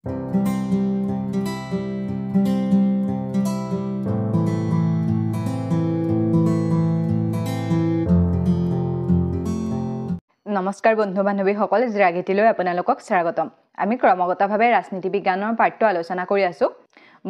নমস্কাৰ বন্ধু বান্ধৱীসকল, জিৰাগীতিলৈ আপোনালোকক স্বাগতম। আমি ক্ৰমাগতভাৱে ৰাজনীতি বিজ্ঞানৰ পাঠটো আলোচনা কৰি আছোঁ।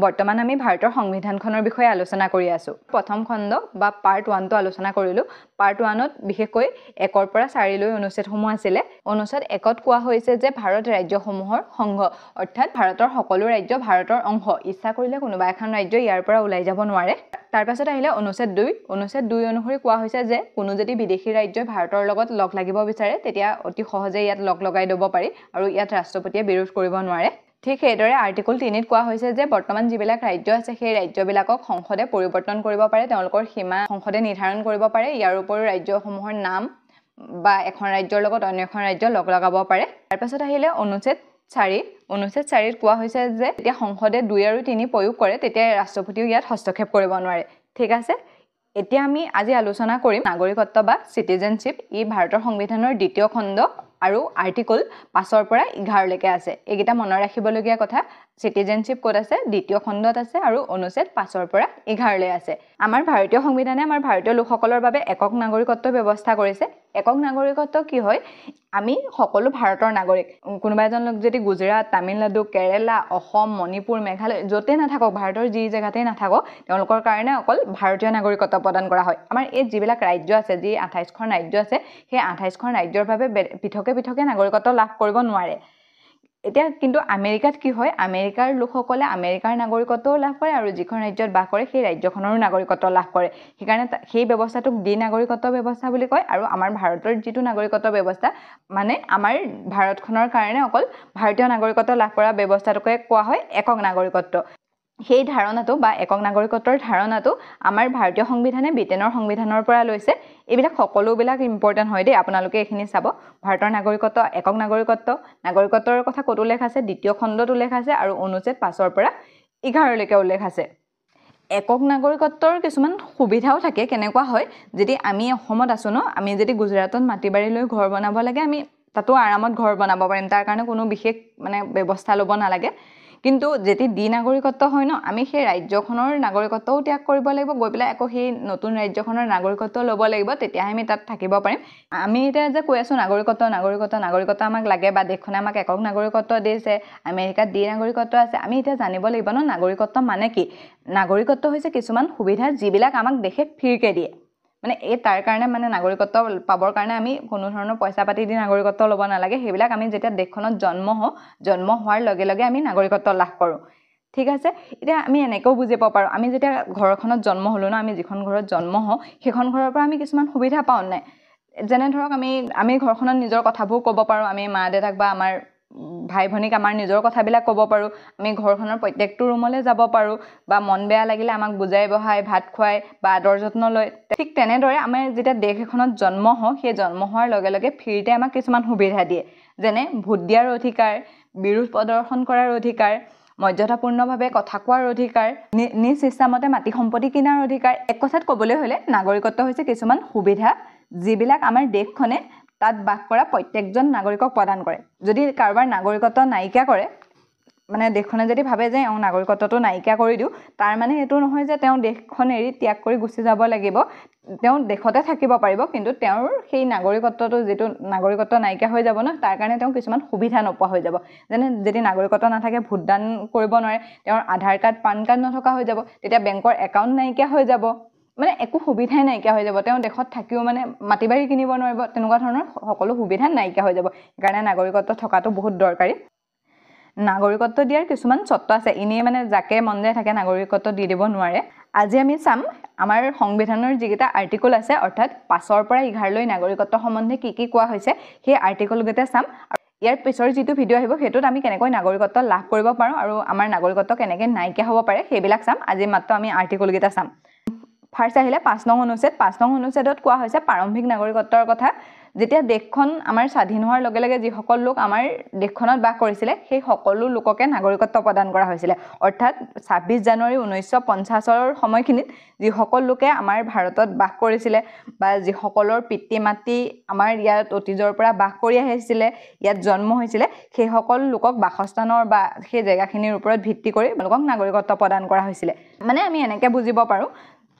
বৰ্তমান আমি ভাৰতৰ সংবিধানখনৰ বিষয়ে আলোচনা কৰি আছোঁ। প্ৰথম খণ্ড বা পাৰ্ট 1টো আলোচনা কৰিলোঁ। পাৰ্ট 1ত বিশেষকৈ 1ৰ পৰা 4লৈ অনুচ্ছেদসমূহ আছিলে। অনুচ্ছেদ 1ত কোৱা হৈছে যে ভাৰত ৰাজ্যসমূহৰ সংঘ, অৰ্থাৎ ভাৰতৰ সকলো ৰাজ্য ভাৰতৰ অংশ। ইচ্ছা কৰিলে কোনোবা এখন ৰাজ্য ইয়াৰ পৰা ওলাই যাব নোৱাৰে। তাৰ পাছত আহিলে অনুচ্ছেদ 2। অনুচ্ছেদ 2 অনুসৰি কোৱা হৈছে যে কোনো যদি বিদেশী ৰাজ্যই ভাৰতৰ লগত লগ লাগিব বিচাৰে তেতিয়া অতি সহজে ইয়াত লগ লগাই দিব পাৰি আৰু ইয়াত ৰাষ্ট্ৰপতিয়ে বিৰোধ কৰিব নোৱাৰে। ঠিক সেইদৰে আৰ্টিকল 3ত কোৱা হৈছে যে বৰ্তমান যিবিলাক ৰাজ্য আছে সেই ৰাজ্যবিলাকক সংসদে পৰিৱৰ্তন কৰিব পাৰে, তেওঁলোকৰ সীমা সংসদে নিৰ্ধাৰণ কৰিব পাৰে। ইয়াৰ উপৰিও ৰাজ্যসমূহৰ নাম বা এখন ৰাজ্যৰ লগত অন্য এখন ৰাজ্য লগ লগাব পাৰে। তাৰ পাছত আহিলে অনুচ্ছেদ 4। অনুচ্ছেদ 4ত কোৱা হৈছে যে যেতিয়া সংসদে 2 আৰু 3 প্ৰয়োগ কৰে তেতিয়া ৰাষ্ট্ৰপতিও ইয়াত হস্তক্ষেপ কৰিব নোৱাৰে। ঠিক আছে, এতিয়া আমি আজি আলোচনা কৰিম নাগৰিকত্ব বা চিটিজেনশ্বিপ। ই ভাৰতৰ সংবিধানৰ 2য় খণ্ড আৰু আৰ্টিকল 5ৰ পৰা 11লৈকে আছে। এইকেইটা মনত ৰাখিবলগীয়া কথা। চিটিজেনশ্বিপ ক'ত আছে? 2য় খণ্ডত আছে আৰু অনুচ্ছেদ 5ৰ পৰা 11লৈ আছে। আমাৰ ভাৰতীয় সংবিধানে আমাৰ ভাৰতীয় লোকসকলৰ বাবে একক নাগৰিকত্ব ব্যৱস্থা কৰিছে। একক নাগৰিকত্ব কি হয়? আমি সকলো ভাৰতৰ নাগৰিক। কোনোবা এজন লোক যদি গুজৰাট, তামিলনাডু, কেৰেলা, অসম, মণিপুৰ, মেঘালয় য'তে নাথাকক, ভাৰতৰ যি জেগাতেই নাথাকক, তেওঁলোকৰ কাৰণে অকল ভাৰতীয় নাগৰিকত্ব প্ৰদান কৰা হয়। আমাৰ এই যিবিলাক ৰাজ্য আছে, যি 28খন ৰাজ্য আছে, সেই 28খন ৰাজ্যৰ বাবে পৃথকে পৃথকে নাগৰিকত্ব লাভ কৰিব নোৱাৰে। এতিয়া কিন্তু আমেৰিকাত কি হয়? আমেৰিকাৰ লোকসকলে আমেৰিকাৰ নাগৰিকত্বও লাভ কৰে আৰু যিখন ৰাজ্যত বাস কৰে সেই ৰাজ্যখনৰো নাগৰিকত্ব লাভ কৰে। সেইকাৰণে সেই ব্যৱস্থাটোক দ্বি নাগৰিকত্ব ব্যৱস্থা বুলি কয়। আৰু আমাৰ ভাৰতৰ যিটো নাগৰিকত্ব ব্যৱস্থা, মানে আমাৰ ভাৰতখনৰ কাৰণে অকল ভাৰতীয় নাগৰিকত্ব লাভ কৰা ব্যৱস্থাটোকে কোৱা হয় একক নাগৰিকত্ব। সেই ধাৰণাটো বা একক নাগৰিকত্বৰ ধাৰণাটো আমাৰ ভাৰতীয় সংবিধানে ব্ৰিটেইনৰ সংবিধানৰ পৰা লৈছে। এইবিলাক সকলোবিলাক ইম্পৰ্টেণ্ট হয় দেই, আপোনালোকে এইখিনি চাব। ভাৰতৰ নাগৰিকত্ব, একক নাগৰিকত্ব, নাগৰিকত্বৰ কথা ক'ত উল্লেখ আছে? 2য় খণ্ডত উল্লেখ আছে আৰু অনুচ্ছেদ 5ৰ পৰা 11লৈকে উল্লেখ আছে। একক নাগৰিকত্বৰ কিছুমান সুবিধাও থাকে। কেনেকুৱা হয়? যদি আমি অসমত আছোঁ ন, আমি যদি গুজৰাটত মাটি বাৰী লৈ ঘৰ বনাব লাগে, আমি তাতো আৰামত ঘৰ বনাব পাৰিম। তাৰ কাৰণে কোনো বিশেষ ব্যৱস্থা ল'ব নালাগে। কিন্তু যেতিয়া দ্বি নাগৰিকত্ব হয় ন, আমি সেই ৰাজ্যখনৰ নাগৰিকত্বও ত্যাগ কৰিব লাগিব, গৈ পেলাই আকৌ সেই নতুন ৰাজ্যখনৰ নাগৰিকত্ব ল'ব লাগিব, তেতিয়াহে আমি তাত থাকিব পাৰিম। আমি এতিয়া যে কৈ আছোঁ নাগৰিকত্ব আমাক লাগে বা দেশখনে আমাক একক নাগৰিকত্ব দিছে, আমেৰিকাত দ্বি নাগৰিকত্ব আছে, আমি এতিয়া জানিব লাগিব ন নাগৰিকত্ব মানে কি। নাগৰিকত্ব হৈছে কিছুমান সুবিধা যিবিলাক আমাক দেশে ফ্ৰীকে দিয়ে। তাৰ কাৰণে নাগৰিকত্ব পাবৰ কাৰণে আমি কোনো ধৰণৰ পইচা পাতি দি নাগৰিকত্ব ল'ব নালাগে। সেইবিলাক আমি যেতিয়া দেশখনত জন্ম হোৱাৰ লগে লগে আমি নাগৰিকত্ব লাভ কৰোঁ। ঠিক আছে, এতিয়া আমি এনেকৈও বুজিব পাৰোঁ, আমি যেতিয়া ঘৰখনত জন্ম হ'লোঁ ন, আমি যিখন ঘৰত জন্ম হওঁ সেইখন ঘৰৰ পৰা আমি কিছুমান সুবিধা পাওঁ নাই? যেনে ধৰক আমি ঘৰখনত নিজৰ কথাবোৰ ক'ব পাৰোঁ। আমি মা দেউতাক বা আমাৰ ভাই ভনীক আমাৰ নিজৰ কথাবিলাক ক'ব পাৰোঁ। আমি ঘৰখনৰ প্ৰত্যেকটো ৰুমলৈ যাব পাৰোঁ বা মন বেয়া লাগিলে আমাক বুজাই বঢ়াই ভাত খুৱাই বা আদৰ যত্ন লয়। ঠিক তেনেদৰে আমাৰ যেতিয়া দেশ এখনত জন্ম হওঁ, সেই জন্ম হোৱাৰ লগে লগে ফ্ৰীতে আমাক কিছুমান সুবিধা দিয়ে। যেনে ভোট দিয়াৰ অধিকাৰ, বিৰোধ প্ৰদৰ্শন কৰাৰ অধিকাৰ, মৰ্যাদাপূৰ্ণভাৱে কথা কোৱাৰ অধিকাৰ, নিজ ইচ্ছামতে মাটি সম্পত্তি কিনাৰ অধিকাৰ। এক কথাত ক'বলৈ হ'লে নাগৰিকত্ব হৈছে কিছুমান সুবিধা যিবিলাক আমাৰ দেশখনে তাত বাস কৰা প্ৰত্যেকজন নাগৰিকক প্ৰদান কৰে। যদি কাৰোবাৰ নাগৰিকত্ব নাইকিয়া কৰে, দেশখনে যদি ভাবে যে নাগৰিকত্বটো নাইকিয়া কৰি দিওঁ, তাৰ এইটো নহয় যে তেওঁ দেশখন এৰি ত্যাগ কৰি গুচি যাব লাগিব। তেওঁ দেশতে থাকিব পাৰিব, কিন্তু তেওঁৰ সেই নাগৰিকত্বটো যিটো নাগৰিকত্ব নাইকিয়া হৈ যাব ন, তাৰ কাৰণে তেওঁ কিছুমান সুবিধা নোপোৱা হৈ যাব। যেনে যদি নাগৰিকত্ব নাথাকে, ভোটদান কৰিব নোৱাৰে, তেওঁৰ আধাৰ কাৰ্ড, পান কাৰ্ড নথকা হৈ যাব, তেতিয়া বেংকৰ একাউণ্ট নাইকিয়া হৈ যাব, একো সুবিধাই নাইকিয়া হৈ যাব। তেওঁ দেশত থাকিও মাটি বাৰী কিনিব নোৱাৰিব, তেনেকুৱা ধৰণৰ সকলো সুবিধা নাইকিয়া হৈ যাব। সেইকাৰণে নাগৰিকত্ব থকাটো বহুত দৰকাৰী। নাগৰিকত্ব দিয়াৰ কিছুমান চৰ্ত আছে। এনেই যাকে মন যায় থাকে নাগৰিকত্ব দি দিব নোৱাৰে। আজি আমি চাম আমাৰ সংবিধানৰ যিকেইটা আৰ্টিকল আছে, অৰ্থাৎ 5ৰ পৰা 11লৈ নাগৰিকত্ব সম্বন্ধে কি কি কোৱা হৈছে সেই আৰ্টিকলকেইটা চাম। ইয়াৰ পিছৰ যিটো ভিডিঅ' আহিব সেইটোত আমি কেনেকৈ নাগৰিকত্ব লাভ কৰিব পাৰোঁ আৰু আমাৰ নাগৰিকত্ব কেনেকৈ নাইকিয়া হ'ব পাৰে সেইবিলাক চাম। আজি মাত্ৰ আমি আৰ্টিকলকেইটা চাম। ফাৰ্ষ্ট আহিলে 5 নং অনুচ্ছেদ 5 নং অনুচ্ছেদত কোৱা হৈছে প্ৰাৰম্ভিক নাগৰিকত্বৰ কথা যেতিয়া দেশখন আমাৰ স্বাধীন হোৱাৰ লগে লগে যিসকল লোক আমাৰ দেশখনত বাস কৰিছিলে সেই সকলো লোককে নাগৰিকত্ব প্ৰদান কৰা হৈছিলে অৰ্থাৎ 26 জানুৱাৰী 1950 ৰ সময়খিনিত যিসকল লোকে আমাৰ ভাৰতত বাস কৰিছিলে বা যিসকলৰ পিতৃ মাতৃ আমাৰ ইয়াত অতীজৰ পৰা বাস কৰি আহিছিলে ইয়াত জন্ম হৈছিলে সেই সকল লোকক বাসস্থানৰ বা সেই জেগাখিনিৰ ওপৰত ভিত্তি কৰি লোকক নাগৰিকত্ব প্ৰদান কৰা হৈছিলে মানে আমি এনেকৈ বুজিব পাৰোঁ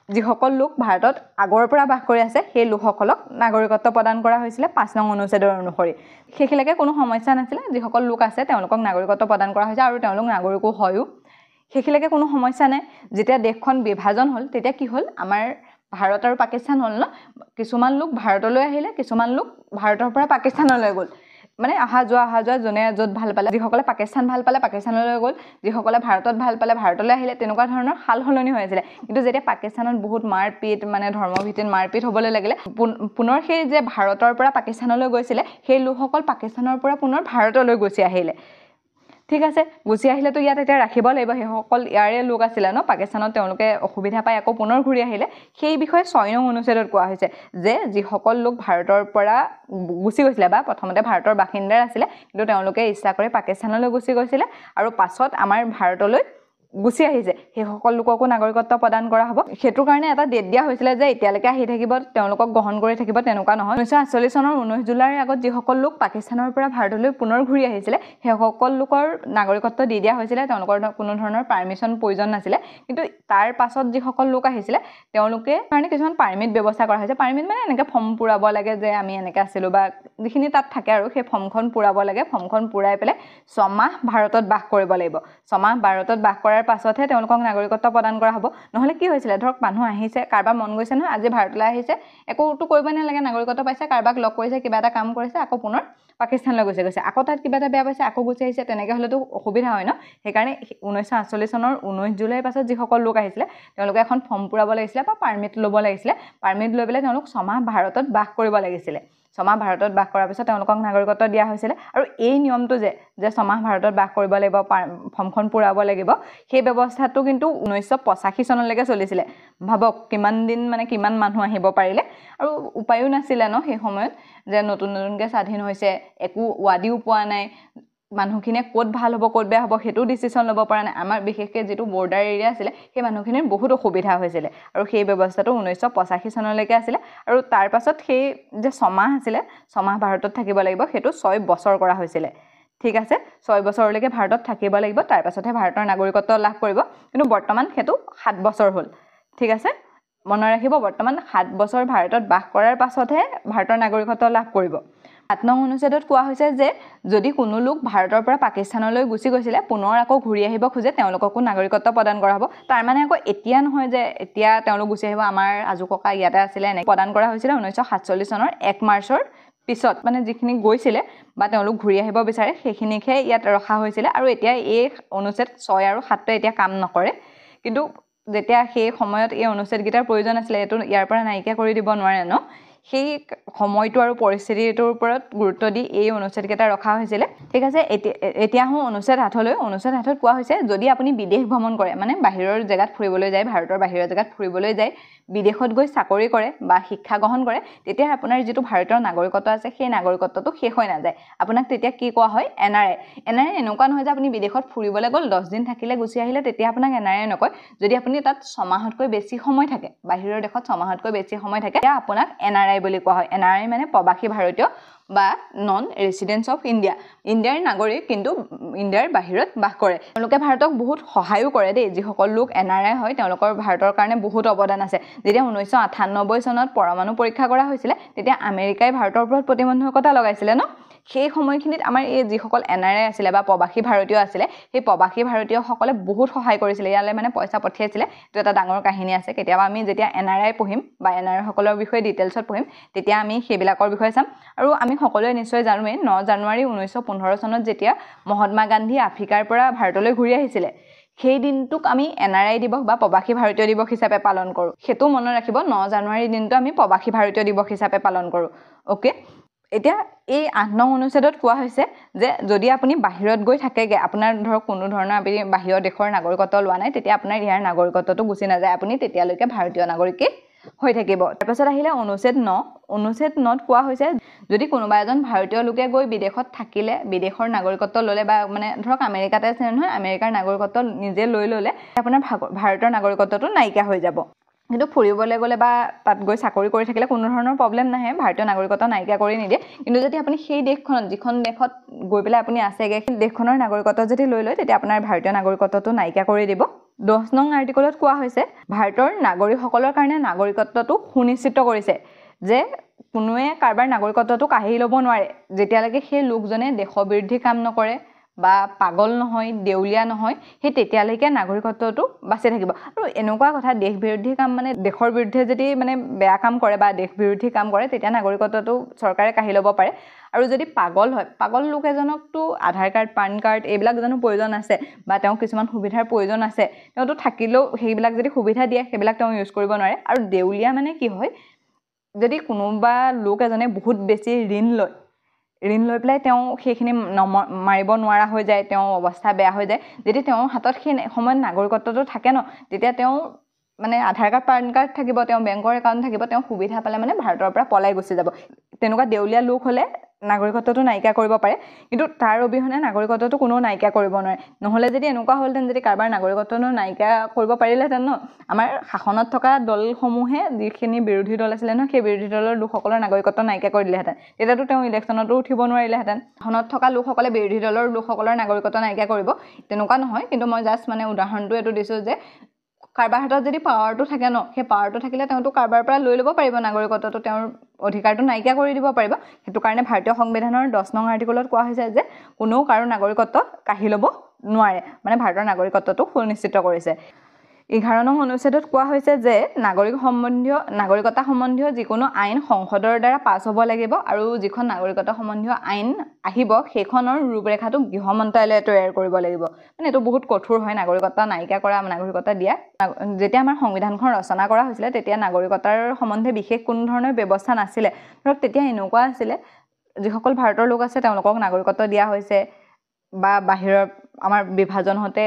যিসকল লোক ভাৰতত আগৰ পৰা বাস কৰি আছে সেই লোকসকলক নাগৰিকত্ব প্ৰদান কৰা হৈছিলে 5 নং অনুচ্ছেদৰ অনুসৰি সেইখিলৈকে কোনো সমস্যা নাছিলে যিসকল লোক আছে তেওঁলোকক নাগৰিকত্ব প্ৰদান কৰা হৈছে আৰু তেওঁলোক নাগৰিকো হয়ও সেইখিলৈকে কোনো সমস্যা নাই যেতিয়া দেশখন বিভাজন হ'ল তেতিয়া কি হ'ল আমাৰ ভাৰত আৰু পাকিস্তান হ'ল ন কিছুমান লোক ভাৰতলৈ আহিলে কিছুমান লোক ভাৰতৰ পৰা পাকিস্তানলৈ গ'ল মানে অহা যোৱা যোনে য'ত ভাল পালে যিসকলে পাকিস্তান ভাল পালে পাকিস্তানলৈ গ'ল যিসকলে ভাৰতত ভাল পালে ভাৰতলৈ আহিলে তেনেকুৱা ধৰণৰ হাল সলনি হৈ আছিলে কিন্তু যেতিয়া পাকিস্তানত বহুত মাৰপিট মানে ধৰ্মভিত্তিত মাৰপিট হ'বলৈ লাগিলে পুনৰ সেই যে ভাৰতৰ পৰা পাকিস্তানলৈ গৈছিলে সেই লোকসকল পাকিস্তানৰ পৰা পুনৰ ভাৰতলৈ গুচি আহিলে ঠিক আছে গুচি আহিলেতো ইয়াত এতিয়া ৰাখিব লাগিব সেইসকল ইয়াৰে লোক আছিলে ন পাকিস্তানত তেওঁলোকে অসুবিধা পাই আকৌ পুনৰ ঘূৰি আহিলে সেই বিষয়ে 6 নং অনুচ্ছেদত কোৱা হৈছে যে যিসকল লোক ভাৰতৰ পৰা গুচি গৈছিলে বা প্ৰথমতে ভাৰতৰ বাসিন্দাৰ আছিলে কিন্তু তেওঁলোকে ইচ্ছা কৰি পাকিস্তানলৈ গুচি গৈছিলে আৰু পাছত আমাৰ ভাৰতলৈ গুচি আহিছে সেই সকল লোককো নাগৰিকত্ব প্ৰদান কৰা হ'ব হেতুৰ কাৰণে এটা ডেট দিয়া হৈছিল যে এতিয়ালৈকে আহি থাকিব তেওঁলোকক গ্ৰহণ কৰি থাকিব তেনেকুৱা নহয় 1948 চনৰ 19 জুলাইৰ আগত যিসকল লোক পাকিস্তানৰ পৰা ভাৰতলৈ পুনৰ ঘূৰি আহিছিলে সেই সকল লোকৰ নাগৰিকত্ব দি দিয়া হৈছিল তেওঁলোকৰ কোনো ধৰণৰ পাৰমিশন প্ৰয়োজন নাছিলে কিন্তু তাৰ পাছত যিসকল লোক আহিছিলে তেওঁলোকে কাৰণে কিছুমান পাৰমিট ব্যৱস্থা কৰা হৈছে পাৰমিট মানে এনেকৈ ফৰ্ম পুৰাব লাগে যে আমি এনেকৈ আছিলোঁ বা যিখিনি তাত থাকে আৰু সেই ফৰ্মখন পুৰাব লাগে ফৰ্মখন পুৰাই পেলাই 6 মাহ ভাৰতত বাস কৰিব লাগিব 6 মাহ ভাৰতত বাস কৰাৰ পাছতহে তেওঁলোকক নাগৰিকত্ব প্ৰদান কৰা হ'ব নহলে কি হৈছিলে ধৰক মানুহ আহিছে কাৰবাৰ মন গৈছে নহয় আজি ভাৰতলৈ আহিছে একোটো কৰিব নালাগে নাগৰিকত্ব পাইছে কাৰবাক লগ কৰিছে কিবা এটা কাম কৰিছে আকৌ পুনৰ পাকিস্তানলৈ গৈছে আকৌ তাত কিবা এটা বেয়া পাইছে আকৌ গুচি আহিছে তেনেকৈ হ'লেতো অসুবিধা হয় ন সেইকাৰণে 1948 চনৰ 19 জুলাইৰ পাছত যিসকল লোক আহিছিলে তেওঁলোকে এখন ফৰ্ম পুৰাব লাগিছিলে বা পাৰমিট ল'ব লাগিছিলে পাৰমিট লৈ পেলাই তেওঁলোক 6 মাহ ভাৰতত বাস কৰিব লাগিছিলে 6 মাহ ভাৰতত বাস কৰাৰ পিছত তেওঁলোকক নাগৰিকত্ব দিয়া হৈছিল আৰু এই নিয়মটো যে 6 মাহ ভাৰতত বাস কৰিব লাগিব ফৰ্মখন পুৰাব লাগিব সেই ব্যৱস্থাটো কিন্তু 1985 চনলৈকে চলিছিল ভাবক কিমান দিন মানে কিমান মানুহ আহিব পাৰিলে আৰু উপায়ো নাছিল ন সেই সময়ত যে নতুনকৈ স্বাধীন হৈছে একো ৱাদিও পোৱা নাই মানুহখিনিয়ে ক'ত ভাল হ'ব ক'ত বেয়া হ'ব হেতু ডিসিশন ল'ব পৰা নাই আমাৰ বিশেষকৈ যেটো বৰ্ডাৰ এৰিয়া আছিল সেই মানুহখিনিৰ বহুত অসুবিধা হৈছিল আৰু সেই ব্যৱস্থাটো 1985 চনলৈকে আছিল আৰু তাৰ পাছত সেই যে 6 মাহ আছিল 6 মাহ ভাৰতত থাকিব লাগিব হেতু 6 বছৰ কৰা হৈছিল ঠিক আছে 6 বছৰলৈকে ভাৰতত থাকিব লাগিব তাৰ পাছতহে ভাৰতৰ নাগৰিকত্ব লাভ কৰিব কিন্তু বৰ্তমান হেতু 7 বছৰ হ'ল ঠিক আছে মনত ৰাখিব বৰ্তমান 7 বছৰ ভাৰতত বাস কৰাৰ পাছতহে ভাৰতৰ নাগৰিকত্ব লাভ কৰিব 7 নং অনুচ্ছেদত কোৱা হৈছে যে যদি কোনো লোক ভাৰতৰ পৰা পাকিস্তানলৈ গুচি গৈছিলে পুনৰ আকৌ ঘূৰি আহিব খোজে তেওঁলোককো নাগৰিকত্ব প্ৰদান কৰা হ'ব তাৰ মানে আকৌ এতিয়া নহয় যে এতিয়া তেওঁলোক গুচি আহিব আমাৰ আজু ককা ইয়াতে আছিলে এনে প্ৰদান কৰা হৈছিল 1947 চনৰ 1 মাৰ্চৰ পিছত মানে যিখিনি গৈছিলে বা তেওঁলোক ঘূৰি আহিব বিচাৰে সেইখিনিকে ইয়াত ৰখা হৈছিল আৰু এতিয়া এই অনুচ্ছেদ 6 আৰু 7 এতিয়া কাম নকৰে কিন্তু যেতিয়া সেই সময়ত এই অনুচ্ছেদকেইটাৰ প্ৰয়োজন আছিল এটো ইয়াৰ পৰা নাইকিয়া কৰি দিব নোৱাৰে ন সেই সময়টো আৰু পৰিস্থিতিটোৰ ওপৰত গুৰুত্ব দি এই অনুচ্ছেদকেইটা ৰখা হৈছিল ঠিক আছে এতিয়া হও অনুচ্ছেদ 8 লৈ অনুচ্ছেদ 8ত কোৱা হৈছে যদি আপুনি বিদেশ ভ্ৰমণ কৰে মানে বাহিৰৰ জেগাত ফুৰিবলৈ যায় ভাৰতৰ বাহিৰৰ জেগাত ফুৰিবলৈ যায় বিদেশত গৈ চাকৰি কৰে বা শিক্ষা গ্ৰহণ কৰে তেতিয়া আপোনাৰ যেটো ভাৰতৰ নাগৰিকত্ব আছে সেই নাগৰিকত্বটো শেষ হৈ নাযায় আপোনাক তেতিয়া কি কোৱা হয় এনআৰআই এনেকুৱা নহয় যে আপুনি বিদেশত ফুৰিবলৈ গ'ল 10 দিন থাকিলে গুচি আহিলে তেতিয়া আপোনাক এনআৰআই নকয় যদি আপুনি তাত 6 মাহতকৈ বেছি সময় থাকে বাহিৰৰ দেশত 6 মাহতকৈ বেছি সময় থাকে তেতিয়া আপোনাক এনআৰআই বুলি কোৱা হয় এনআৰআই মানে প্ৰবাসী ভাৰতীয় বা নন ৰেসিডেন্স অফ ইন্ডিয়া ইণ্ডিয়াৰ নাগৰিক কিন্তু ইণ্ডিয়াৰ বাহিৰত বাস কৰে তেওঁলোকে ভাৰতক বহুত সহায়ও কৰে দেই যিসকল লোক এনআৰআই হয় তেওঁলোকৰ ভাৰতৰ কাৰণে বহুত অৱদান আছে যেতিয়া 1998 চনত পৰমাণু পৰীক্ষা কৰা হৈছিল তেতিয়া আমেৰিকাই ভাৰতৰ ওপৰত প্ৰতিবন্ধকতা লগাইছিল ন সেই সময়খিনিত আমাৰ এই যিসকল এনআৰআই আছিল বা প্ৰবাসী ভাৰতীয় আছিল সেই প্ৰবাসী ভাৰতীয়সকলে বহুত সহায় কৰিছিল ইয়ালে মানে পইচা পঠিয়াইছিল তো এটা ডাঙৰ কাহিনী আছে কেতিয়াবা আমি যেতিয়া এনআৰআই পঢ়িম বা এনআৰআই সকলৰ বিষয়ে ডিটেইলছত পঢ়িম তেতিয়া আমি সেইবিলাকৰ বিষয়ে চাম আৰু আমি সকলোৱে নিশ্চয় জানোৱেই 9 জানুৱাৰী 1915 চনত যেতিয়া মহাত্মা গান্ধী আফ্ৰিকাৰ পৰা ভাৰতলৈ ঘূৰি আহিছিল সেই দিনটোক আমি এনআৰআই দিৱস বা প্ৰবাসী ভাৰতীয় দিৱস হিচাপে পালন কৰো হেতু মনত ৰাখিব 9 জানুৱাৰী দিনটো আমি প্ৰবাসী ভাৰতীয় দিৱস হিচাপে পালন কৰো ওকে এতিয়া এই 8 নং অনুচ্ছেদত কোৱা হৈছে যে যদি আপুনি বাহিৰত গৈ থাকেগে আপোনাৰ ধৰক কোনো ধৰণৰ আপুনি বাহিৰৰ দেশৰ নাগৰিকত্ব লোৱা নাই তেতিয়া আপোনাৰ ইয়াৰ নাগৰিকত্বটো গুচি নাযায় আপুনি তেতিয়ালৈকে ভাৰতীয় নাগৰিকেই হৈ থাকিব তাৰপিছত আহিলে অনুচ্ছেদ 9 অনুচ্ছেদ 9ত কোৱা হৈছে যদি কোনোবা এজন ভাৰতীয় লোকে গৈ বিদেশত থাকিলে বিদেশৰ নাগৰিকত্ব ল'লে বা মানে ধৰক আমেৰিকাতে আছে নহয় আমেৰিকাৰ নাগৰিকত্ব নিজে লৈ ল'লে আপোনাৰ ভাৰতৰ নাগৰিকত্বটো নাইকিয়া হৈ যাব কিন্তু ফুৰিবলৈ গ'লে বা তাত গৈ চাকৰি কৰি থাকিলে কোনো ধৰণৰ প্ৰব্লেম নাহে ভাৰতীয় নাগৰিকত্ব নাইকিয়া কৰি নিদিয়ে কিন্তু যদি আপুনি সেই দেশখনত যিখন দেশত গৈ পেলাই আপুনি আছেগে সেই দেশখনৰ নাগৰিকত্ব যদি লৈ লয় তেতিয়া আপোনাৰ ভাৰতীয় নাগৰিকত্বটো নাইকিয়া কৰি দিব 10 নং আৰ্টিকলত কোৱা হৈছে ভাৰতৰ নাগৰিকসকলৰ কাৰণে নাগৰিকত্বটো সুনিশ্চিত কৰিছে যে কোনোৱে কাৰোবাৰ নাগৰিকত্বটো কাঢ়ি ল'ব নোৱাৰে যেতিয়ালৈকে সেই লোকজনে দেশৰ বিৰোধী কাম নকৰে বা পাগল নহয় দেউলিয়া নহয় সেই তেতিয়ালৈকে নাগৰিকত্বটো বাচি থাকিব আৰু এনেকুৱা কথা দেশ বিৰোধী কাম মানে দেশৰ বিৰুদ্ধে যদি মানে বেয়া কাম কৰে বা দেশ বিৰোধী কাম কৰে তেতিয়া নাগৰিকত্বটো চৰকাৰে কাঢ়ি ল'ব পাৰে আৰু যদি পাগল হয় পাগল লোক এজনকতো আধাৰ কাৰ্ড পান কাৰ্ড এইবিলাক জানো প্ৰয়োজন আছে বা তেওঁ কিছুমান সুবিধাৰ প্ৰয়োজন আছে তেওঁতো থাকিলেও সেইবিলাক যদি সুবিধা দিয়ে সেইবিলাক তেওঁ ইউজ কৰিব নোৱাৰে আৰু দেউলিয়া মানে কি হয় যদি কোনোবা লোক এজনে বহুত বেছি ঋণ লৈ পেলাই তেওঁ সেইখিনি মাৰিব নোৱাৰা হৈ যায় তেওঁ অৱস্থা বেয়া হৈ যায় যদি তেওঁৰ হাতত সেই সময়ত নাগৰিকত্বটো থাকে ন তেতিয়া তেওঁ মানে আধাৰ কাৰ্ড পান কাৰ্ড থাকিব তেওঁ বেংকৰ একাউণ্ট থাকিব তেওঁ সুবিধা পালে মানে ভাৰতৰ পৰা পলাই গুচি যাব তেনেকুৱা দেউলিয়া লোক হ'লে নাগৰিকত্বটো নাইকিয়া কৰিব পাৰে কিন্তু তাৰ অবিহনে নাগৰিকত্বটো কোনো নাইকিয়া কৰিব নোৱাৰে নহ'লে যদি এনেকুৱা হ'লহেঁতেন যদি কাৰোবাৰ নাগৰিকত্বটো নাইকিয়া কৰিব পাৰিলেহেঁতেন ন আমাৰ শাসনত থকা দলসমূহে যিখিনি বিৰোধী দল আছিলে ন সেই বিৰোধী দলৰ লোকসকলৰ নাগৰিকত্ব নাইকিয়া কৰি দিলেহেঁতেন তেতিয়াতো তেওঁ ইলেকশ্যনতো উঠিব নোৱাৰিলেহেঁতেন শাসনত থকা লোকসকলে বিৰোধী দলৰ লোকসকলৰ নাগৰিকত্ব নাইকিয়া কৰিব তেনেকুৱা নহয় কিন্তু মই জাষ্ট মানে উদাহৰণটো এইটো দিছোঁ যে কাৰোবাৰ হাতত যদি পাৱাৰটো থাকে ন সেই পাৱাৰটো থাকিলে তেওঁতো কাৰোবাৰ পৰা লৈ ল'ব পাৰিব নাগৰিকত্বটো তেওঁৰ অধিকাৰটো নাইকিয়া কৰি দিব পাৰিব সেইটো কাৰণে ভাৰতীয় সংবিধানৰ 10 নং আৰ্টিকলত কোৱা হৈছে যে কোনো কাৰো নাগৰিকত্ব কাঢ়ি ল'ব নোৱাৰে মানে ভাৰতৰ নাগৰিকত্বটো সুনিশ্চিত কৰিছে 11 নং অনুচ্ছেদত কোৱা হৈছে যে নাগৰিকতা সম্বন্ধীয় যিকোনো আইন সংসদৰ দ্বাৰা পাছ হ'ব লাগিব আৰু যিখন নাগৰিকতা সম্বন্ধীয় আইন আহিব সেইখনৰ ৰূপৰেখাটো গৃহ মন্ত্ৰালয়ে তৈয়াৰ কৰিব লাগিব মানে এইটো বহুত কঠোৰ হয় নাগৰিকতা নাইকিয়া কৰা নাগৰিকতা দিয়া যেতিয়া আমাৰ সংবিধানখন ৰচনা কৰা হৈছিলে তেতিয়া নাগৰিকতাৰ সম্বন্ধে বিশেষ কোনো ধৰণৰ ব্যৱস্থা নাছিলে ধৰক তেতিয়া এনেকুৱা আছিলে যিসকল ভাৰতৰ লোক আছে তেওঁলোকক নাগৰিকত্ব দিয়া হৈছে বা বাহিৰৰ আমাৰ বিভাজন হতে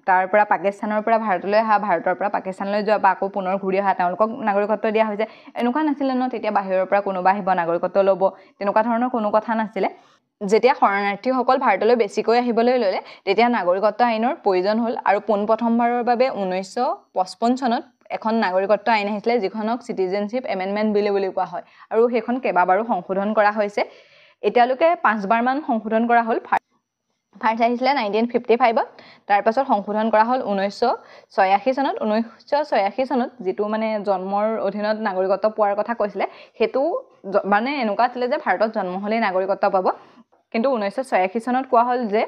তাৰ পৰা পাকিস্তানৰ পৰা ভাৰতলৈ অহা ভাৰতৰ পৰা পাকিস্তানলৈ যোৱা বা আকৌ পুনৰ ঘূৰি অহা তেওঁলোকক নাগৰিকত্ব দিয়া হৈছে এনেকুৱা নাছিলে ন তেতিয়া বাহিৰৰ পৰা কোনোবা আহিব নাগৰিকত্ব ল'ব তেনেকুৱা ধৰণৰ কোনো কথা নাছিলে যেতিয়া শৰণাৰ্থীসকল ভাৰতলৈ বেছিকৈ আহিবলৈ ল'লে তেতিয়া নাগৰিকত্ব আইনৰ প্ৰয়োজন হ'ল আৰু পোনপ্ৰথমবাৰৰ বাবে 1955 চনত এখন নাগৰিকত্ব আইন আহিছিলে যিখনক চিটিজেনশ্বিপ এমেণ্ডমেণ্ট বিল বুলি কোৱা হয় আৰু সেইখন কেইবাবাৰো সংশোধন কৰা হৈছে এতিয়ালৈকে 5বাৰ মান সংশোধন কৰা হ'ল ফাৰ্ষ্ট আহিছিলে 1955ত তাৰপাছত সংশোধন কৰা হ'ল 1986 চনত 1986 চনত যিটো মানে জন্মৰ অধীনত নাগৰিকত্ব পোৱাৰ কথা কৈছিলে সেইটো মানে এনেকুৱা আছিলে যে ভাৰতত জন্ম হ'লেই নাগৰিকত্ব পাব কিন্তু 1986 চনত কোৱা হ'ল যে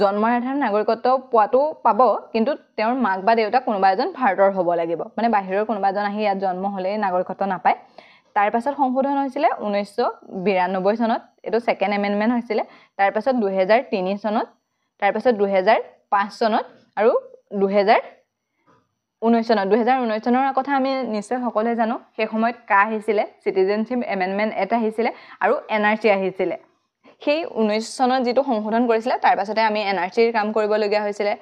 জন্মৰ আধাৰত নাগৰিকত্ব পোৱাটো পাব কিন্তু তেওঁৰ মাক বা দেউতাক কোনোবা এজন ভাৰতৰ হ'ব লাগিব মানে বাহিৰৰ কোনোবা এজন আহি ইয়াত জন্ম হ'লেই নাগৰিকত্ব নাপায় তাৰপাছত সংশোধন হৈছিলে 1992 চনত এটো সেকেন্ড এমেণ্ডমেণ্ট হৈছিলে তাৰপাছত 2003 চনত তাৰপাছত 2005 চনত আৰু 2019 চনৰ কথা আমি নিশ্চয় সকলোৱে জানো সেই সময়ত কা আহিছিলে চিটিজেনশ্বিপ এমেণ্ডমেণ্ট এটা আহিছিলে আৰু এনআৰচি আহিছিলে সেই 19 চনত যেটো সংশোধন কৰিছিলে তাৰপাছতে আমি এনআৰচিৰ কাম কৰিবলগীয়া হৈছিলে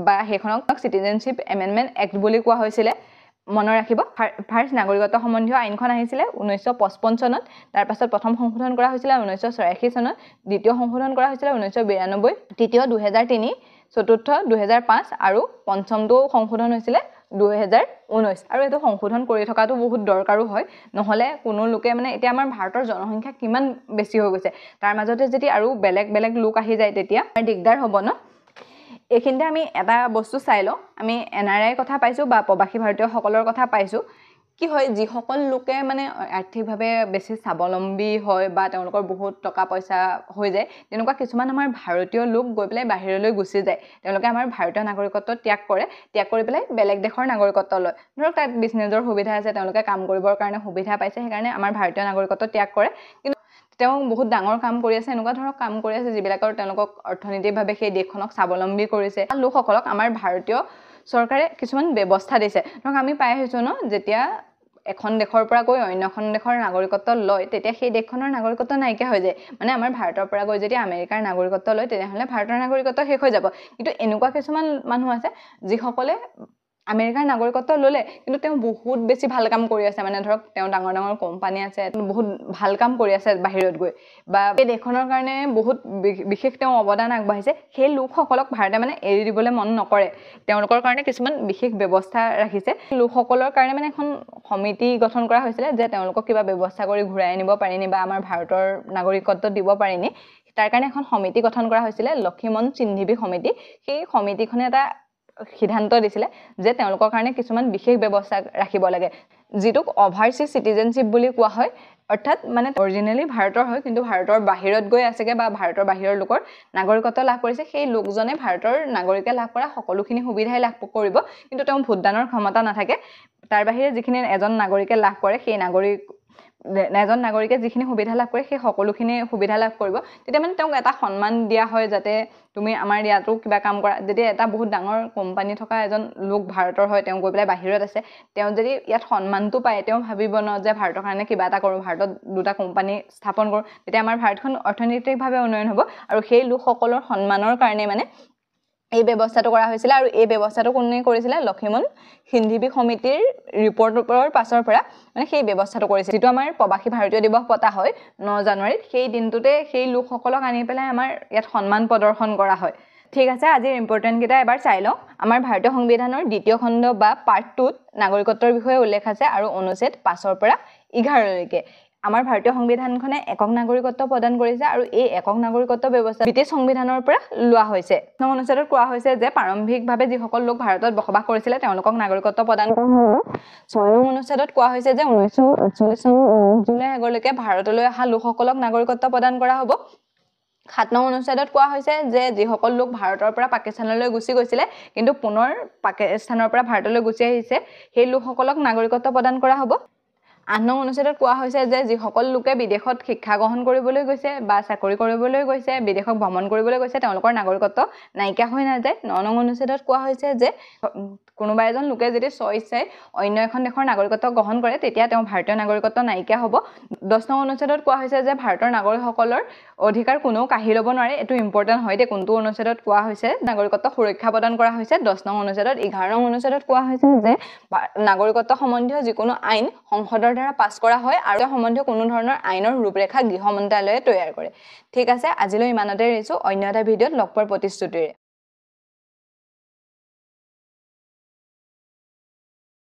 বা সেইখনক চিটিজেনশ্বিপ এমেণ্ডমেণ্ট এক্ট বুলি কোৱা হৈছিলে মনত ৰাখিব ফাৰ্ষ্ট নাগৰিকত্ব সম্বন্ধীয় আইনখন আহিছিলে 1955 চনত তাৰপাছত প্ৰথম সংশোধন কৰা হৈছিলে 1986 চনত দ্বিতীয় সংশোধন কৰা হৈছিলে 1992 তৃতীয় 2003 চতুৰ্থ 2005 আৰু পঞ্চমটো সংশোধন হৈছিলে 2019 আৰু এটো সংশোধন কৰি থকাটো বহুত দৰকাৰো হয় নহলে কোনো লোকে মানে এতিয়া আমাৰ ভাৰতৰ জনসংখ্যা কিমান বেছি হৈ গৈছে তাৰ মাজতে যদি আৰু বেলেগ লোক আহি যায় তেতিয়া দিগদাৰ হ'ব ন এইখিনিতে আমি এটা বস্তু চাই লওঁ আমি এনআৰআই কথা পাইছো বা প্ৰবাসী ভাৰতীয়সকলৰ কথা পাইছো কি হয় যিসকল লোকে মানে আৰ্থিকভাৱে বেছি স্বাৱলম্বী হয় বা তেওঁলোকৰ বহুত টকা পইচা হৈ যায় তেনেকুৱা কিছুমান আমাৰ ভাৰতীয় লোক গৈ পেলাই বাহিৰলৈ গুচি যায় তেওঁলোকে আমাৰ ভাৰতীয় নাগৰিকত্ব ত্যাগ কৰি পেলাই বেলেগ দেশৰ নাগৰিকত্ব লয় ধৰক তাত বিজনেছৰ সুবিধা আছে তেওঁলোকে কাম কৰিবৰ কাৰণে সুবিধা পাইছে সেইকাৰণে আমাৰ ভাৰতীয় নাগৰিকত্ব ত্যাগ কৰে কিন্তু তেওঁ বহুত ডাঙৰ কাম কৰি আছে এনেকুৱা ধৰণৰ কাম কৰি আছে যিবিলাকৰ তেওঁলোকক অৰ্থনৈতিকভাৱে সেই দেশখনক স্বাৱলম্বী কৰিছে লোকসকলক আমাৰ ভাৰতীয় চৰকাৰে কিছুমান ব্যৱস্থা দিছে ধৰক আমি পাই আহিছো ন যেতিয়া এখন দেশৰ পৰা গৈ অন্য এখন দেশৰ নাগৰিকত্ব লয় তেতিয়া সেই দেশখনৰ নাগৰিকত্ব নাইকিয়া হৈ যায় মানে আমাৰ ভাৰতৰ পৰা গৈ যদি আমেৰিকাৰ নাগৰিকত্ব লয় তেতিয়াহ'লে ভাৰতৰ নাগৰিকত্ব শেষ হৈ যাব কিন্তু এনেকুৱা কিছুমান মানুহ আছে যিসকলে আমেৰিকাৰ নাগৰিকত্ব ল'লে কিন্তু তেওঁ বহুত বেছি ভাল কাম কৰি আছে মানে ধৰক তেওঁ ডাঙৰ ডাঙৰ কোম্পানী আছে বহুত ভাল কাম কৰি আছে বাহিৰত গৈ বা এই দেশখনৰ কাৰণে বহুত বিশেষ তেওঁ অৱদান আগবঢ়াইছে সেই লোকসকলক ভাৰতে মানে এৰি দিবলৈ মন নকৰে তেওঁলোকৰ কাৰণে কিছুমান বিশেষ ব্যৱস্থা ৰাখিছে লোকসকলৰ কাৰণে মানে এখন সমিতি গঠন কৰা হৈছিলে যে তেওঁলোকক কিবা ব্যৱস্থা কৰি ঘূৰাই আনিব পাৰিনি বা আমাৰ ভাৰতৰ নাগৰিকত্ব দিব পাৰিনি তাৰ কাৰণে এখন সমিতি গঠন কৰা হৈছিলে লক্ষীমন চিন্ধিবি সমিতি সেই সমিতিখনে এটা সিদ্ধান্ত দিছিলে যে তেওঁলোকৰ কাৰণে কিছুমান বিশেষ ব্যৱস্থা ৰাখিব লাগে যিটোক অভাৰসিজ সিটিজেনশিপ বুলি কোৱা হয় অৰ্থাৎ মানে অৰিজিনেলি ভাৰতৰ হয় কিন্তু ভাৰতৰ বাহিৰত গৈ আছেগে বা ভাৰতৰ বাহিৰৰ লোকৰ নাগৰিকত্ব লাভ কৰিছে সেই লোকজনে ভাৰতৰ নাগৰিকে লাভ কৰা সকলোখিনি সুবিধাই লাভ কৰিব কিন্তু তেওঁ ভোটদানৰ ক্ষমতা নাথাকে তাৰ বাহিৰে যিখিনি এজন নাগৰিকে লাভ কৰে সেই এজন নাগৰিকে যিখিনি সুবিধা লাভ কৰে সেই সকলোখিনি সুবিধা লাভ কৰিব তেতিয়া মানে তেওঁক এটা সন্মান দিয়া হয় যাতে তুমি আমাৰ ইয়াতো কিবা কাম কৰা যদি এটা বহুত ডাঙৰ কোম্পানী থকা এজন লোক ভাৰতৰ হয় তেওঁ গৈ পেলাই বাহিৰত আছে তেওঁ যদি ইয়াত সন্মানটো পায় তেওঁ ভাবিব ন যে ভাৰতৰ কাৰণে কিবা এটা কৰোঁ ভাৰতত দুটা কোম্পানী স্থাপন কৰোঁ তেতিয়া আমাৰ ভাৰতখন অৰ্থনৈতিকভাৱে উন্নয়ন হ'ব আৰু সেই লোকসকলৰ সন্মানৰ কাৰণে মানে এই ব্যৱস্থাটো কৰা হৈছিল আৰু এই ব্যৱস্থাটো কোনে কৰিছিল লক্ষীমন চিন্ধিবি সমিতিৰ ৰিপৰ্টৰ পাছৰ পৰা মানে সেই ব্যৱস্থাটো কৰিছিল যেটো আমাৰ প্ৰবাসী ভাৰতীয় দিৱস পতা হয় 9 জানুৱাৰীত সেই দিনটোতে সেই লোকসকলক আনি পেলাই আমাৰ ইয়াত সন্মান প্ৰদৰ্শন কৰা হয় ঠিক আছে আজিৰ ইম্পৰ্টেন্ট কেইটা এবাৰ চাই লওঁ আমাৰ ভাৰতীয় সংবিধানৰ দ্বিতীয় খণ্ড বা পাৰ্ট 2ত নাগৰিকত্বৰ বিষয়ে উল্লেখ আছে আৰু অনুচ্ছেদ 5 পৰা 11 লৈকে আমাৰ ভাৰতীয় সংবিধানখনে একক নাগৰিকত্ব প্ৰদান কৰিছে আৰু এই একক নাগৰিকত্ব ব্যৱস্থা ব্ৰিটিছ সংবিধানৰ পৰা লোৱা হৈছে অনুচ্ছেদত কোৱা হৈছে যে প্ৰাৰম্ভিকভাৱে যিসকল লোক ভাৰতত বসবাস কৰিছিল তেওঁলোকক নাগৰিকত্ব প্ৰদান কৰা হ'ব 6 অনুচ্ছেদত কোৱা হৈছে যে 1948 চনৰ 19 জুলাই আগলৈকে ভাৰতলৈ অহা লোকসকলক নাগৰিকত্ব প্ৰদান কৰা হ'ব 7 নং অনুচ্ছেদত কোৱা হৈছে যে যিসকল লোক ভাৰতৰ পৰা পাকিস্তানলৈ গুচি গৈছিল কিন্তু পুনৰ পাকিস্তানৰ পৰা ভাৰতলৈ গুচি আহিছে সেই লোকসকলক নাগৰিকত্ব প্ৰদান কৰা হ'ব 8 নং অনুচ্ছেদত কোৱা হৈছে যে যিসকল লোকে বিদেশত শিক্ষা গ্ৰহণ কৰিবলৈ গৈছে বা চাকৰি কৰিবলৈ গৈছে বিদেশক ভ্ৰমণ কৰিবলৈ গৈছে তেওঁলোকৰ নাগৰিকত্ব নাইকিয়া হৈ নাযায় 9 নং অনুচ্ছেদত কোৱা হৈছে যে কোনোবা এজন লোকে যদি স্বইচ্ছাই অন্য এখন দেশৰ নাগৰিকত্ব গ্ৰহণ কৰে তেতিয়া তেওঁ ভাৰতীয় নাগৰিকত্ব নাইকিয়া হ'ব 10 নং অনুচ্ছেদত কোৱা হৈছে যে ভাৰতৰ নাগৰিকসকলৰ অধিকাৰ কোনো কাঢ়ি ল'ব নোৱাৰে এটো ইম্পৰ্টেন্ট হয় কোনটো অনুচ্ছেদত কোৱা হৈছে নাগৰিকত্ব সুৰক্ষা প্ৰদান কৰা হৈছে 10 নং অনুচ্ছেদত 11 নং অনুচ্ছেদত কোৱা হৈছে যে নাগৰিকত্ব সম্বন্ধীয় যিকোনো আইন সংসদৰ দ্বাৰা পাছ কৰা হয় আৰু সম্বন্ধীয় কোনো ধৰণৰ আইনৰ ৰূপৰেখা গৃহ মন্ত্ৰালয়ে তৈয়াৰ কৰে ঠিক আছে আজিলৈ ইমানতে এৰিছো অন্য এটা ভিডিঅত লগ পোৱাৰ প্ৰতিশ্ৰুতিৰে